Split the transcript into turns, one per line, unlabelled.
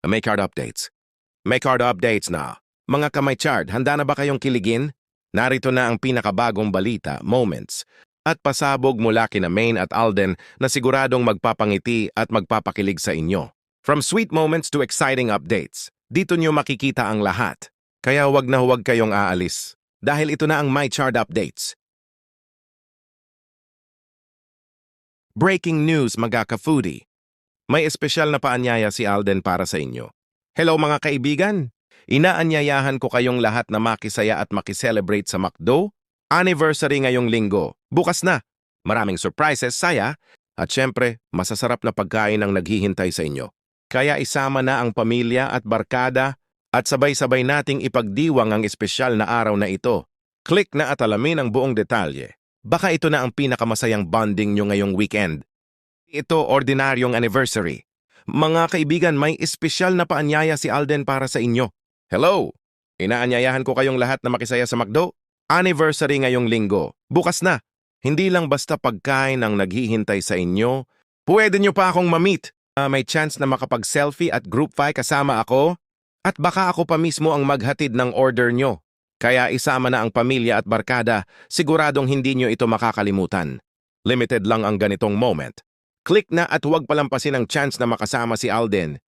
May card updates. May card updates na. Mga kamay chard, handa na ba kayong kiligin? Narito na ang pinakabagong balita, moments, at pasabog mula kina Maine at Alden na siguradong magpapangiti at magpapakilig sa inyo. From sweet moments to exciting updates, dito nyo makikita ang lahat. Kaya huwag na huwag kayong aalis. Dahil ito na ang My Chart Updates. Breaking news, mga ka-foodie. May espesyal na paanyaya si Alden para sa inyo. Hello mga kaibigan! Inaanyayahan ko kayong lahat na makisaya at makiselebrate sa McDo. Anniversary ngayong linggo. Bukas na. Maraming surprises, saya, at syempre, masasarap na pagkain ang naghihintay sa inyo. Kaya isama na ang pamilya at barkada at sabay-sabay nating ipagdiwang ang espesyal na araw na ito. Click na at alamin ang buong detalye. Baka ito na ang pinakamasayang bonding nyo ngayong weekend. Ito ordinaryong anniversary. Mga kaibigan, may espesyal na paanyaya si Alden para sa inyo. Hello! Inaanyayahan ko kayong lahat na makisaya sa McDo. Anniversary ngayong linggo. Bukas na. Hindi lang basta pagkain ang naghihintay sa inyo. Pwede nyo pa akong ma-meet. May chance na makapag-selfie at group fi kasama ako. At baka ako pa mismo ang maghatid ng order nyo. Kaya isama na ang pamilya at barkada. Siguradong hindi nyo ito makakalimutan. Limited lang ang ganitong moment. Click na at huwag palampasin ang chance na makasama si Alden.